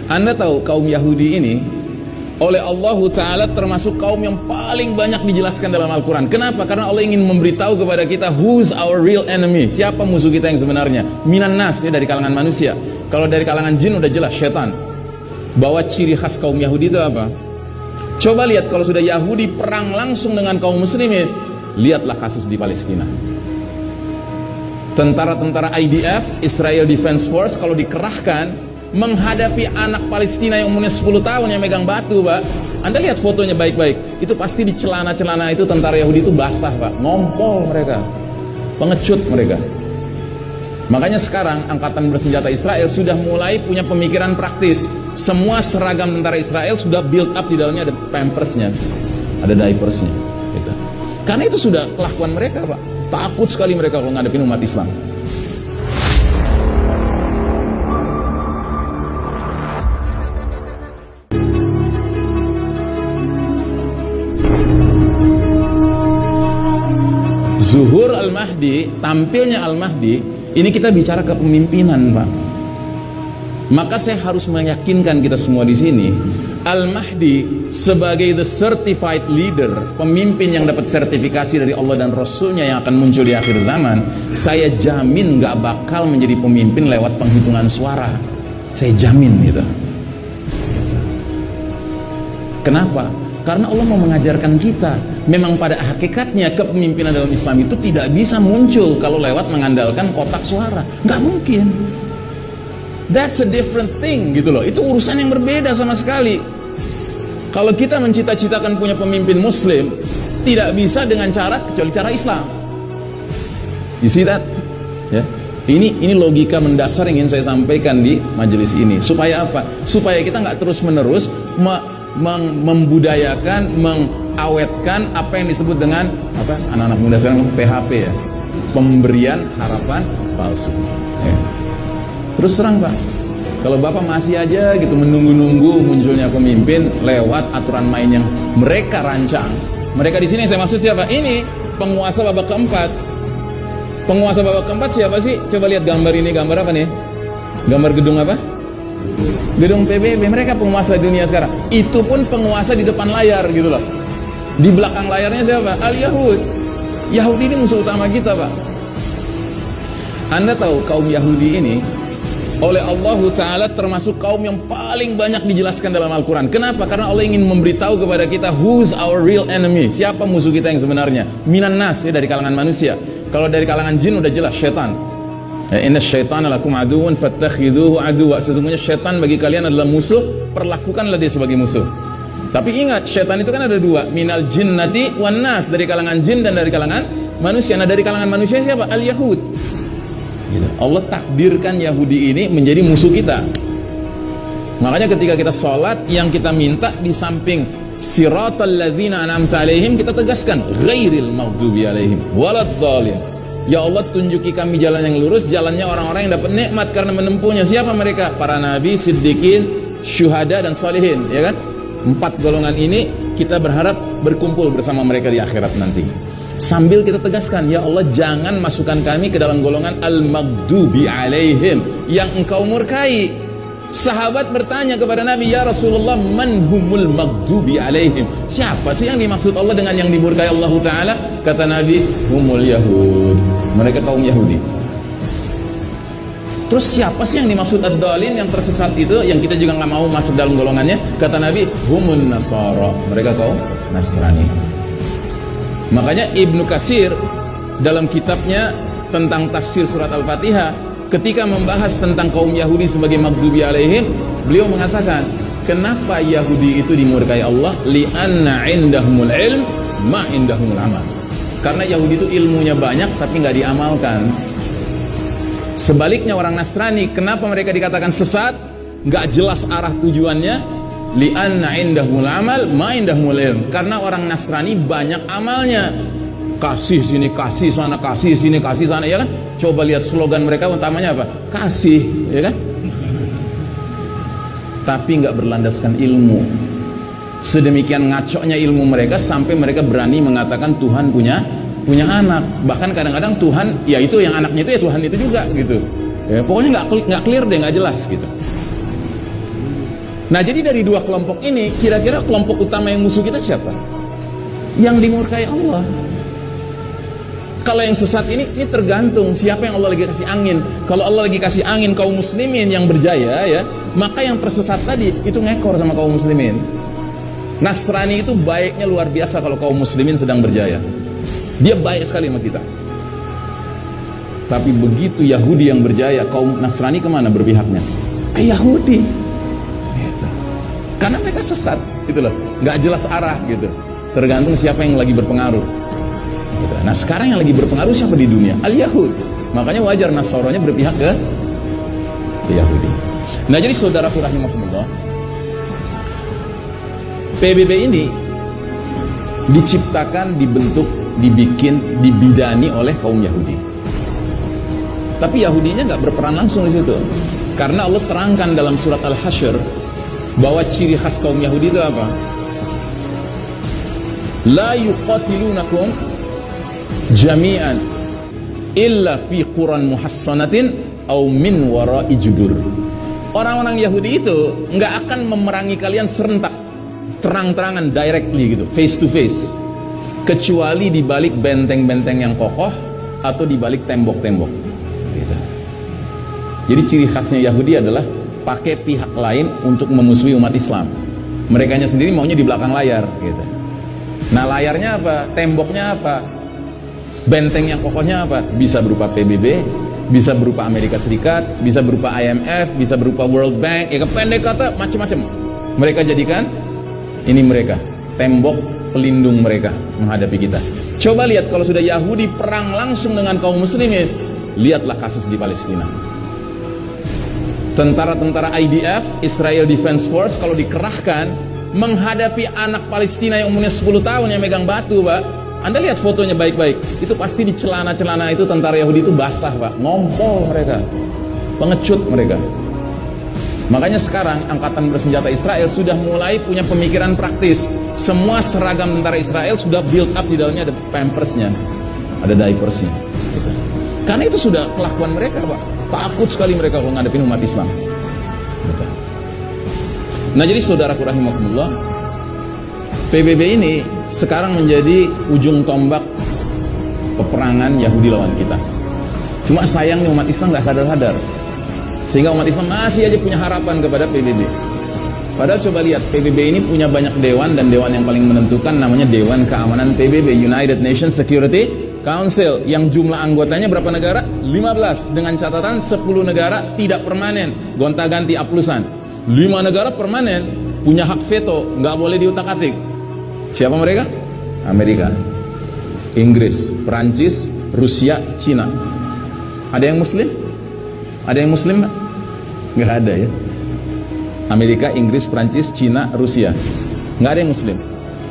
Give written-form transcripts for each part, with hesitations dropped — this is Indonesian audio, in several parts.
Anda tahu kaum Yahudi ini oleh Allah Ta'ala termasuk kaum yang paling banyak dijelaskan dalam Al-Quran. Kenapa? Karena Allah ingin memberitahu kepada kita who's our real enemy, siapa musuh kita yang sebenarnya. Minan nas, ya, dari kalangan manusia. Kalau dari kalangan jin udah jelas, syaitan. Bahwa ciri khas kaum Yahudi itu apa? Coba lihat, kalau sudah Yahudi perang langsung dengan kaum muslimin, lihatlah kasus di Palestina. Tentara-tentara IDF, Israel Defense Force, kalau dikerahkan menghadapi anak Palestina yang umurnya 10 tahun yang megang batu, Pak. Anda lihat fotonya baik-baik. Itu pasti di celana-celana itu tentara Yahudi itu basah, Pak. Ngompol mereka. Pengecut mereka. Makanya sekarang angkatan bersenjata Israel sudah mulai punya pemikiran praktis. Semua seragam tentara Israel sudah build up, di dalamnya ada pampersnya, ada diapersnya gitu. Karena itu sudah kelakuan mereka, Pak. Takut sekali mereka kalau ngadepin umat Islam. Zuhur Al-Mahdi, tampilnya Al-Mahdi, ini kita bicara kepemimpinan, Pak. Maka saya harus meyakinkan kita semua di sini, Al-Mahdi sebagai the certified leader, pemimpin yang dapat sertifikasi dari Allah dan Rasulnya yang akan muncul di akhir zaman, saya jamin gak bakal menjadi pemimpin lewat penghitungan suara. Saya jamin gitu. Kenapa? Karena Allah mau mengajarkan kita, memang pada hakikatnya kepemimpinan dalam Islam itu tidak bisa muncul kalau lewat mengandalkan kotak suara. Nggak mungkin. That's a different thing gitu loh. Itu urusan yang berbeda sama sekali. Kalau kita mencita-citakan punya pemimpin Muslim, tidak bisa dengan cara kecuali cara Islam. You see that? Ya. Ini logika mendasar yang ingin saya sampaikan di majelis ini. Supaya apa? Supaya kita nggak terus-menerus membudayakan, mengawetkan apa yang disebut dengan apa anak-anak muda sekarang PHP, ya, pemberian harapan palsu, ya. Terus terang, Pak, kalau Bapak masih aja gitu menunggu-nunggu munculnya pemimpin lewat aturan main yang mereka rancang. Mereka di sini saya maksud siapa? Ini penguasa babak keempat. Penguasa babak keempat siapa sih? Coba lihat gambar ini, gambar apa nih? Gambar gedung apa? Gedung PBB. Mereka penguasa dunia sekarang. Itu pun penguasa di depan layar gitu loh. Di belakang layarnya siapa? Al-Yahud. Yahudi ini musuh utama kita, Pak. Anda tahu kaum Yahudi ini oleh Allah Ta'ala termasuk kaum yang paling banyak dijelaskan dalam Al-Quran. Kenapa? Karena Allah ingin memberitahu kepada kita who's our real enemy, siapa musuh kita yang sebenarnya. Minan nas, ya, dari kalangan manusia. Kalau dari kalangan jin udah jelas, syaitan. Inna syaitana lakum aduun fattakhiduhu aduwa. Sesungguhnya syaitan bagi kalian adalah musuh, perlakukanlah dia sebagai musuh. Tapi ingat, syaitan itu kan ada dua, minal jinnati wan nas, dari kalangan jin dan dari kalangan manusia. Nah, dari kalangan manusia siapa? Al-Yahud. Gitu. Allah takdirkan Yahudi ini menjadi musuh kita. Makanya ketika kita sholat, yang kita minta di samping siratal ladzina an'amta alaihim, kita tegaskan ghairil maghdubi alaihim waladdallin. Ya Allah, tunjuki kami jalan yang lurus, jalannya orang-orang yang dapat nikmat karena menempuhnya. Siapa mereka? Para nabi, siddiqin, syuhada, dan salihin, ya kan? 4 golongan ini kita berharap berkumpul bersama mereka di akhirat nanti. Sambil kita tegaskan, ya Allah, jangan masukkan kami ke dalam golongan al-maghdubi alaihim, yang engkau murkai. Sahabat bertanya kepada Nabi, ya Rasulullah, man humul maghdubi alaihim? Siapa sih yang dimaksud Allah dengan yang dimurkai Allah Ta'ala? Kata Nabi, humul Yahud. Mereka kaum Yahudi. Terus siapa sih yang dimaksud ad-dhalin, yang tersesat itu, yang kita juga nggak mau masuk dalam golongannya? Kata Nabi, humun Nasara. Mereka kaum Nasrani. Makanya Ibnu Katsir dalam kitabnya tentang tafsir surat Al-Fatihah, ketika membahas tentang kaum Yahudi sebagai maghdubi alaihim, beliau mengatakan, kenapa Yahudi itu dimurkai Allah? Li'anna indahumul ilm ma indahumul amal. Karena Yahudi itu ilmunya banyak tapi nggak diamalkan. Sebaliknya orang Nasrani, kenapa mereka dikatakan sesat? Nggak jelas arah tujuannya. Li'anna indahumul amal ma indahumul ilm. Karena orang Nasrani banyak amalnya. Kasih sini, kasih sana, kasih sini, kasih sana, ya kan? Coba lihat slogan mereka utamanya apa? Kasih, ya kan? Tapi nggak berlandaskan ilmu. Sedemikian ngaconya ilmu mereka sampai mereka berani mengatakan Tuhan punya anak. Bahkan kadang-kadang Tuhan, ya itu yang anaknya itu ya Tuhan itu juga gitu. Ya, pokoknya nggak clear deh, nggak jelas gitu. Nah, jadi dari dua kelompok ini, kira-kira kelompok utama yang musuh kita siapa? Yang dimurkai Allah. Kalau yang sesat ini tergantung siapa yang Allah lagi kasih angin. Kalau Allah lagi kasih angin kaum muslimin yang berjaya ya, maka yang tersesat tadi itu ngekor sama kaum muslimin. Nasrani itu baiknya luar biasa kalau kaum muslimin sedang berjaya. Dia baik sekali sama kita. Tapi begitu Yahudi yang berjaya, kaum Nasrani kemana berpihaknya? Ke Yahudi. Gitu. Karena mereka sesat, gitu loh. Nggak jelas arah gitu. Tergantung siapa yang lagi berpengaruh. Gitu. Nah sekarang yang lagi berpengaruh siapa di dunia? Al-Yahud. Makanya wajar Nasoronya berpihak ke Yahudi. Nah jadi saudaraku rahimahumullah, PBB ini diciptakan, dibentuk, dibikin, dibidani oleh kaum Yahudi. Tapi Yahudinya nggak berperan langsung di situ, karena Allah terangkan dalam surat Al-Hasyr bahwa ciri khas kaum Yahudi itu apa? La yuqatilunakum jami'an illa fi quran muhassanatin aw min wara'i judur. Orang-orang Yahudi itu nggak akan memerangi kalian serentak, terang-terangan, directly gitu, face to face, kecuali di balik benteng-benteng yang kokoh atau di balik tembok-tembok gitu. Jadi ciri khasnya Yahudi adalah pakai pihak lain untuk memusuhi umat Islam. Merekanya sendiri maunya di belakang layar gitu. Nah layarnya apa? Temboknya apa? Benteng yang kokohnya apa? Bisa berupa PBB, bisa berupa Amerika Serikat, bisa berupa IMF, bisa berupa World Bank, ya pendek kata macam-macam. Mereka jadikan ini mereka, tembok pelindung mereka menghadapi kita. Coba lihat kalau sudah Yahudi perang langsung dengan kaum muslimin, lihatlah kasus di Palestina. Tentara-tentara IDF, Israel Defense Force, kalau dikerahkan menghadapi anak Palestina yang umurnya 10 tahun yang megang batu, Pak. Anda lihat fotonya baik-baik, itu pasti di celana-celana itu tentara Yahudi itu basah, Pak. Ngompol mereka, pengecut mereka. Makanya sekarang angkatan bersenjata Israel sudah mulai punya pemikiran praktis. Semua seragam tentara Israel sudah build up, di dalamnya ada pampersnya, ada diapersnya gitu. Karena itu sudah kelakuan mereka, Pak. Takut sekali mereka kalau ngadepin umat Islam gitu. Nah jadi saudaraku rahimahumullah, PBB ini sekarang menjadi ujung tombak peperangan Yahudi lawan kita. Cuma sayangnya umat Islam gak sadar-sadar, sehingga umat Islam masih aja punya harapan kepada PBB. Padahal coba lihat, PBB ini punya banyak dewan, dan dewan yang paling menentukan namanya Dewan Keamanan PBB, United Nations Security Council, yang jumlah anggotanya berapa negara? 15, dengan catatan 10 negara tidak permanen, gonta-ganti aplusan. 5 negara permanen, punya hak veto, nggak boleh diutak-atik. Siapa mereka? Amerika, Inggris, Perancis, Rusia, Cina. Ada yang muslim? Ada yang muslim? Nggak ada ya. Amerika, Inggris, Perancis, Cina, Rusia, nggak ada yang muslim.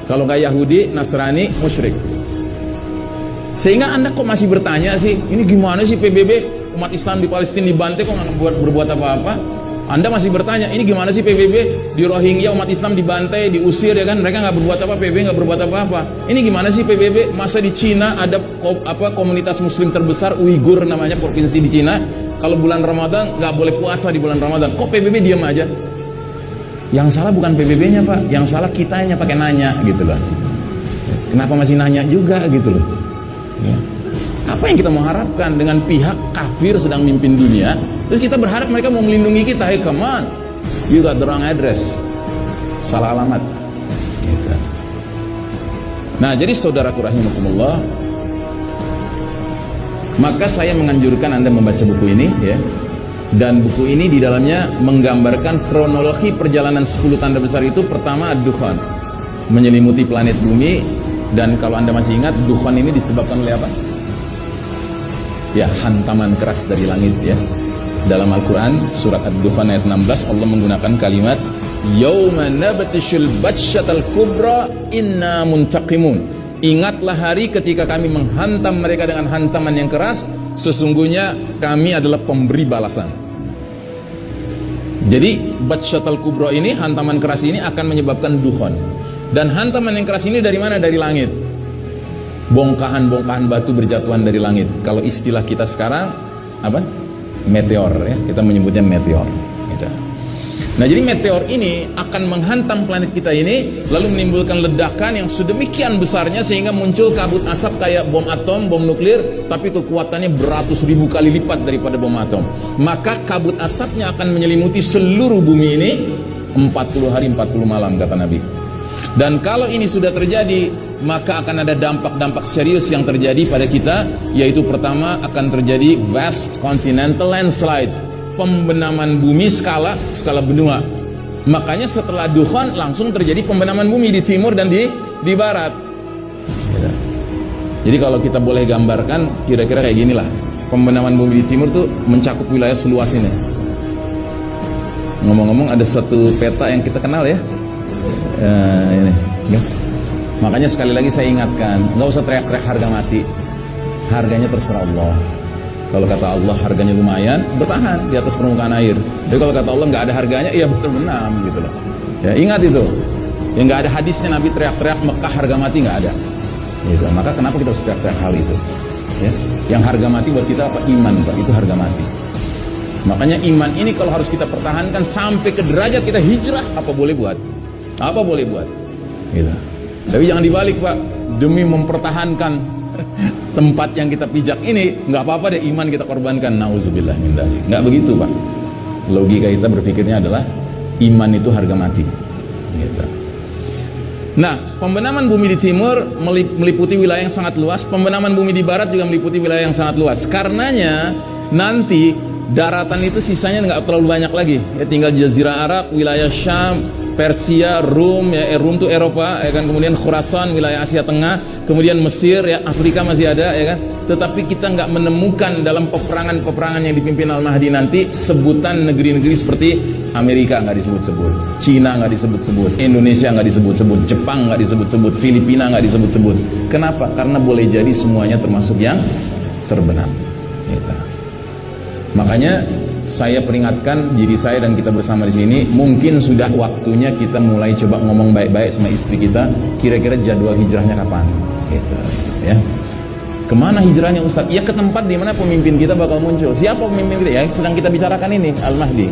Kalau nggak Yahudi, Nasrani, musyrik. Sehingga Anda kok masih bertanya sih, ini gimana sih PBB, umat Islam di Palestina dibantai kok nggak berbuat apa-apa? Anda masih bertanya, ini gimana sih PBB, di Rohingya umat Islam dibantai, diusir ya kan, mereka nggak berbuat apa, PBB nggak berbuat apa-apa. Ini gimana sih PBB, masa di Cina ada komunitas muslim terbesar Uighur namanya, provinsi di Cina, kalau bulan Ramadan nggak boleh puasa di bulan Ramadan, kok PBB diam aja? Yang salah bukan PBB-nya, Pak, yang salah kitanya pakai nanya gitu loh. Kenapa masih nanya juga gitu loh ya. Apa yang kita mau harapkan dengan pihak kafir sedang mimpin dunia, terus kita berharap mereka mau melindungi kita? Hey, come on, you got the wrong address, salah alamat gitu. Nah jadi saudaraku rahimakumullah, maka saya menganjurkan Anda membaca buku ini ya. Dan buku ini di dalamnya menggambarkan kronologi perjalanan 10 tanda besar itu. Pertama ad-dukhan, menyelimuti planet bumi. Dan kalau Anda masih ingat, dukhan ini disebabkan oleh apa? Ya, hantaman keras dari langit ya. Dalam Al-Quran surat ad-dukhan ayat 16, Allah menggunakan kalimat yauma nabtishul batsyatal kubra inna muntaqimun. Ingatlah hari ketika kami menghantam mereka dengan hantaman yang keras, sesungguhnya kami adalah pemberi balasan. Jadi batsyatal kubra ini, hantaman keras ini akan menyebabkan dukhan. Dan hantaman yang keras ini dari mana? Dari langit. Bongkahan-bongkahan batu berjatuhan dari langit. Kalau istilah kita sekarang apa? Meteor ya, kita menyebutnya meteor gitu. Nah, jadi meteor ini akan menghantam planet kita ini, lalu menimbulkan ledakan yang sedemikian besarnya sehingga muncul kabut asap kayak bom atom, bom nuklir, tapi kekuatannya beratus ribu kali lipat daripada bom atom. Maka kabut asapnya akan menyelimuti seluruh bumi ini 40 hari 40 malam, kata Nabi. Dan kalau ini sudah terjadi, maka akan ada dampak-dampak serius yang terjadi pada kita, yaitu pertama akan terjadi vast continental landslides, pembenaman bumi skala benua. Makanya setelah Dukhan langsung terjadi pembenaman bumi di timur dan di barat. Jadi kalau kita boleh gambarkan kira-kira kayak ginilah. Pembenaman bumi di timur tuh mencakup wilayah seluas ini. Ngomong-ngomong, ada satu peta yang kita kenal ya. Ini. Ya. Makanya sekali lagi saya ingatkan, nggak usah teriak-teriak harga mati. Harganya terserah Allah. Kalau kata Allah harganya lumayan, bertahan di atas permukaan air. Tapi kalau kata Allah nggak ada harganya, iya berbenam gitu loh. Ya, ingat itu. Yang nggak ada hadisnya Nabi teriak-teriak Mekah harga mati, nggak ada. Gitu. Maka kenapa kita harus teriak-teriak hal itu? Ya. Yang harga mati buat kita apa? Iman, Pak. Itu harga mati. Makanya iman ini kalau harus kita pertahankan sampai ke derajat kita hijrah, apa boleh buat? Apa boleh buat? Gitu. Tapi jangan dibalik, Pak. Demi mempertahankan tempat yang kita pijak ini, nggak apa-apa deh iman kita korbankan. Nauzubillah min dzalik. Nggak begitu, Pak. Logika kita berpikirnya adalah iman itu harga mati. Gitu. Nah, pembenaman bumi di timur meliputi wilayah yang sangat luas. Pembenaman bumi di barat juga meliputi wilayah yang sangat luas. Karenanya nanti daratan itu sisanya nggak terlalu banyak lagi. Ya, tinggal Jazirah Arab, wilayah Syam, Persia, Rum, ya Rum itu Eropa, ya kan, kemudian Khurasan, wilayah Asia Tengah, kemudian Mesir, ya Afrika masih ada, ya kan. Tetapi kita nggak menemukan dalam peperangan-peperangan yang dipimpin Al-Mahdi nanti sebutan negeri-negeri seperti Amerika nggak disebut-sebut, Cina nggak disebut-sebut, Indonesia nggak disebut-sebut, Jepang nggak disebut-sebut, Filipina nggak disebut-sebut. Kenapa? Karena boleh jadi semuanya termasuk yang terbenam. Gitu. Makanya saya peringatkan diri saya dan kita bersama di sini, mungkin sudah waktunya kita mulai coba ngomong baik-baik sama istri kita, kira-kira jadwal hijrahnya kapan, gitu, ya. Kemana hijrahnya Ustaz? Ya ke tempat di mana pemimpin kita bakal muncul. Siapa pemimpin kita? Ya sedang kita bicarakan ini, Al-Mahdi.